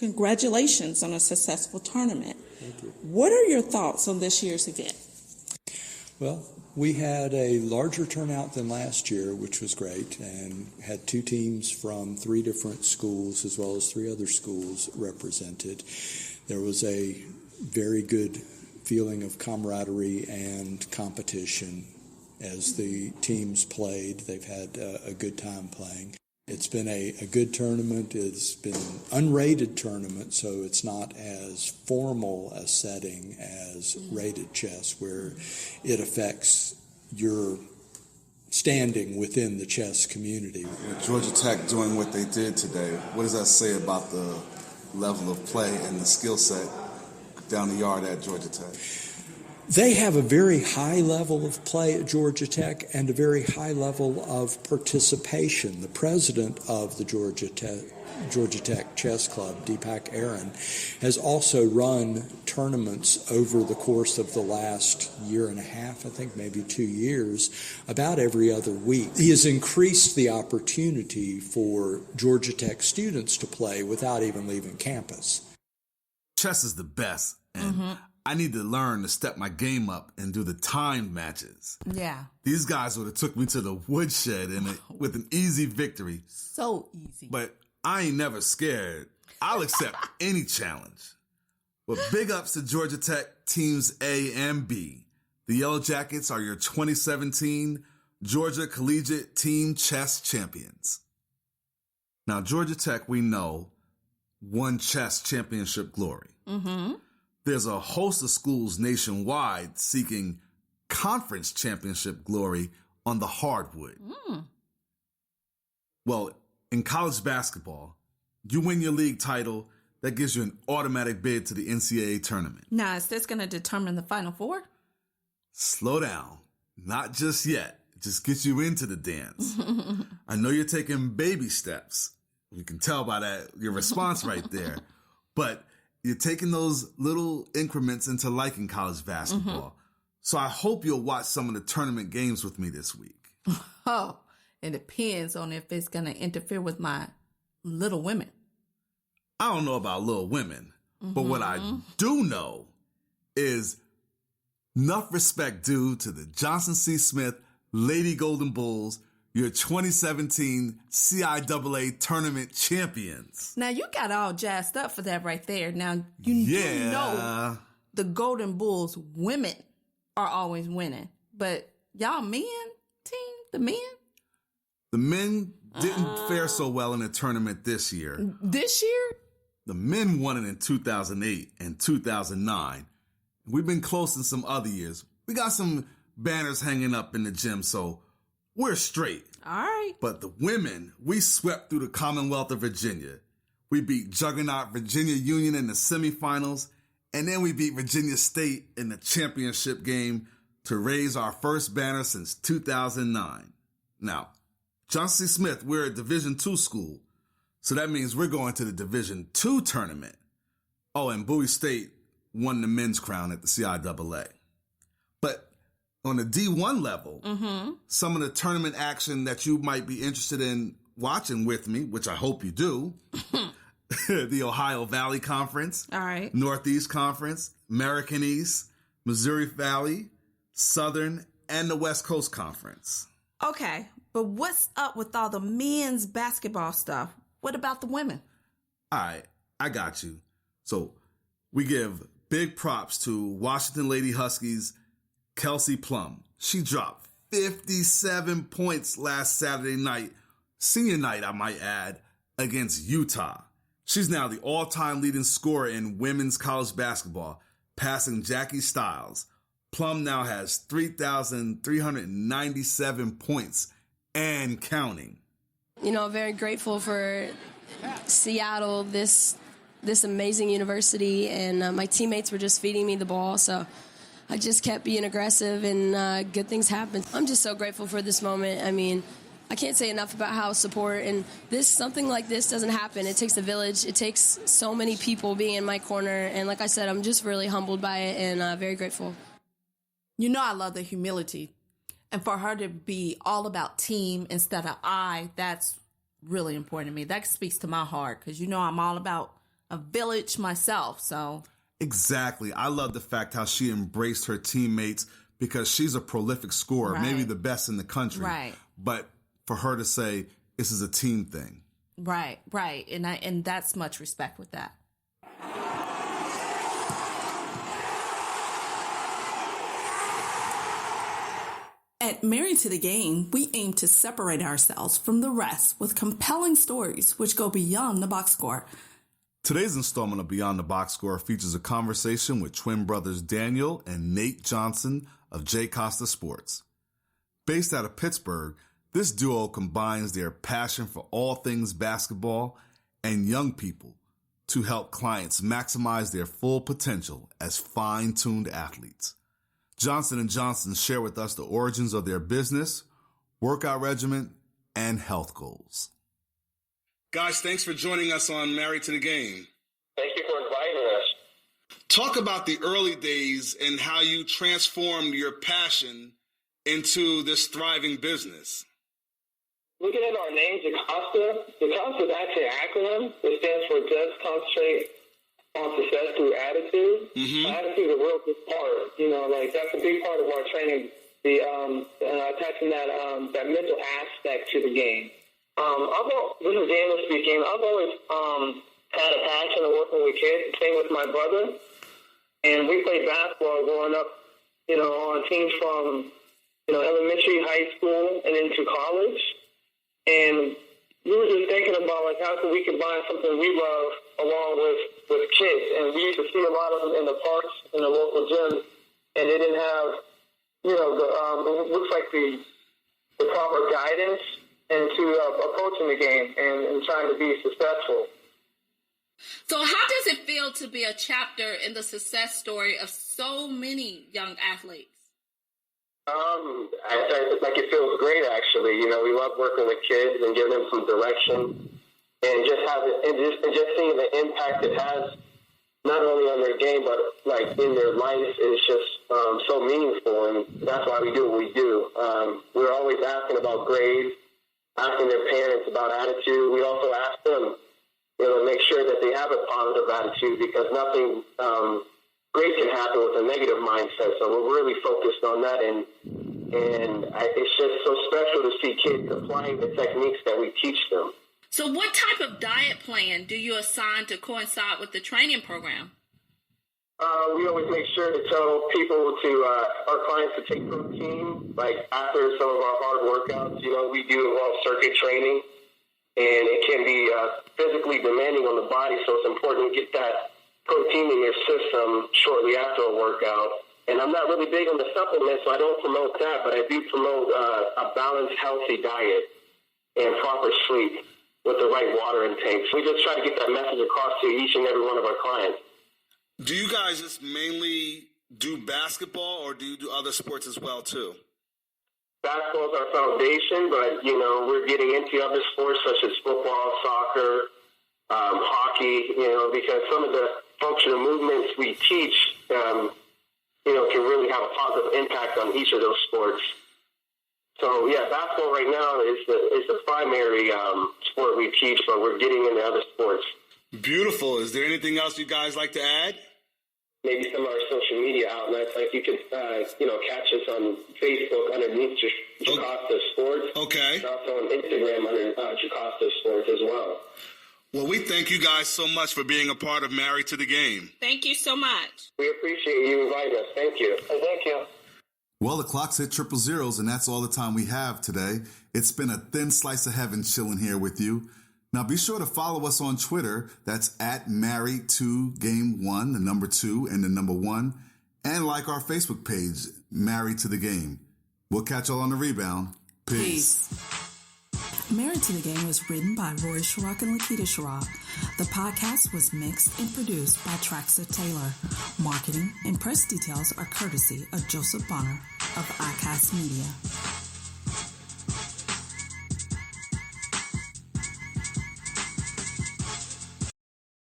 Congratulations on a successful tournament. Thank you. What are your thoughts on this year's event? Well, we had a larger turnout than last year, which was great, and had two teams from three different schools as well as three other schools represented. There was a very good feeling of camaraderie and competition as the teams played. They've had a good time playing. It's been a good tournament. It's been an unrated tournament, so it's not as formal a setting as rated chess, where it affects your standing within the chess community. With Georgia Tech doing what they did today, what does that say about the level of play and the skill set down the yard at Georgia Tech? They have a very high level of play at Georgia Tech and a very high level of participation. The president of the Georgia Tech Chess Club, Deepak Aaron, has also run tournaments over the course of the last year and a half, I think maybe 2 years, about every other week. He has increased the opportunity for Georgia Tech students to play without even leaving campus. Chess is the best, and I need to learn to step my game up and do the timed matches. Yeah. These guys would have took me to the woodshed with an easy victory. So easy. But I ain't never scared. I'll accept any challenge. But big ups to Georgia Tech teams A and B. The Yellow Jackets are your 2017 Georgia Collegiate Team Chess Champions. Now, Georgia Tech, we know, won chess championship glory. There's a host of schools nationwide seeking conference championship glory on the hardwood. Well, in college basketball, you win your league title, that gives you an automatic bid to the NCAA tournament. Now, is this going to determine the Final Four? Slow down. Not just yet. It just gets you into the dance. I know you're taking baby steps. You can tell by your response right there. But you're taking those little increments into liking college basketball. So I hope you'll watch some of the tournament games with me this week. Oh, it depends on if it's going to interfere with my Little Women. I don't know about Little Women, but what I do know is enough respect due to the Johnson C. Smith Lady Golden Bulls, your 2017 CIAA tournament champions. Now, you got all jazzed up for that right there. Now, you know the Golden Bulls women are always winning. But y'all men team, the men? The men didn't fare so well in the tournament this year. This year? The men won it in 2008 and 2009. We've been close in some other years. We got some banners hanging up in the gym, so we're straight. All right. But the women, we swept through the Commonwealth of Virginia. We beat Juggernaut Virginia Union in the semifinals, and then we beat Virginia State in the championship game to raise our first banner since 2009. Now, Johnson C. Smith, we're a Division II school, so that means we're going to the Division II tournament. Oh, and Bowie State won the men's crown at the CIAA. But on the D1 level, some of the tournament action that you might be interested in watching with me, which I hope you do, the Ohio Valley Conference, all right, Northeast Conference, American East, Missouri Valley, Southern, and the West Coast Conference. Okay, but what's up with all the men's basketball stuff? What about the women? All right, I got you. So we give big props to Washington Lady Huskies' Kelsey Plum. She dropped 57 points last Saturday night, senior night I might add, against Utah. She's now the all-time leading scorer in women's college basketball, passing Jackie Stiles. Plum now has 3,397 points and counting. You know, very grateful for Seattle, this amazing university, and my teammates were just feeding me the ball, so I just kept being aggressive, and good things happened. I'm just so grateful for this moment. I mean, I can't say enough about how support, and something like this doesn't happen. It takes a village. It takes so many people being in my corner, and like I said, I'm just really humbled by it and very grateful. You know I love the humility. And for her to be all about team instead of I, that's really important to me. That speaks to my heart because, you know, I'm all about a village myself, so. Exactly. I love the fact how she embraced her teammates because she's a prolific scorer, Right. maybe the best in the country. Right. But for her to say, this is a team thing. Right. And that's much respect with that. At Married to the Game, we aim to separate ourselves from the rest with compelling stories which go beyond the box score. Today's installment of Beyond the Box Score features a conversation with twin brothers Daniel and Nate Johnson of J. Costa Sports. Based out of Pittsburgh, this duo combines their passion for all things basketball and young people to help clients maximize their full potential as fine-tuned athletes. Johnson & Johnson share with us the origins of their business, workout regimen, and health goals. Guys, thanks for joining us on Married to the Game. Thank you for inviting us. Talk about the early days and how you transformed your passion into this thriving business. Looking at our name, Jacosta, Jacosta is actually an acronym. It stands for Just Concentrate on Success Through Attitude. Attitude is a real big part. That's a big part of our training, attaching that mental aspect to the game. This is Daniel speaking. I've always had a passion of working with kids, same with my brother. And we played basketball growing up, on teams from, elementary, high school, and into college. And we were just thinking about, how could we combine something we love along with kids. And we used to see a lot of them in the parks, in the local gyms, and they didn't have, it looks like the proper guidance into approaching the game and trying to be successful. So how does it feel to be a chapter in the success story of so many young athletes? It feels great, actually. We love working with kids and giving them some direction, and just seeing the impact it has, not only on their game but in their life, is just so meaningful, and that's why we do what we do. We're always asking about grades, asking their parents about attitude. We also ask them, to make sure that they have a positive attitude, because nothing great can happen with a negative mindset. So we're really focused on that, and it's just so special to see kids applying the techniques that we teach them. So what type of diet plan do you assign to coincide with the training program? We always make sure to tell people our clients to take protein, after some of our hard workouts. We do involve circuit training, and it can be physically demanding on the body, so it's important to get that protein in your system shortly after a workout. And I'm not really big on the supplements, so I don't promote that, but I do promote a balanced, healthy diet and proper sleep with the right water intake. So we just try to get that message across to each and every one of our clients. Do you guys just mainly do basketball, or do you do other sports as well, too? Basketball is our foundation, but, we're getting into other sports such as football, soccer, hockey, because some of the functional movements we teach, can really have a positive impact on each of those sports. So, basketball right now is the primary sport we teach, but we're getting into other sports. Beautiful. Is there anything else you guys like to add? Maybe some of our social media outlets, you could, catch us on Facebook underneath Jacosta Sports. Okay. And also on Instagram under Jacosta Sports as well. Well, we thank you guys so much for being a part of Married to the Game. Thank you so much. We appreciate you inviting us. Thank you. Thank you. Well, the clock's hit 000, and that's all the time we have today. It's been a thin slice of heaven chilling here with you. Now, be sure to follow us on Twitter. That's at Married to Game 1, the number 2 and the number 1. And like our Facebook page, Married to the Game. We'll catch y'all on the rebound. Peace. Married to the Game was written by Roy Sharrock and Lakita Sharrock. The podcast was mixed and produced by Traxa Taylor. Marketing and press details are courtesy of Joseph Bonner of iCast Media.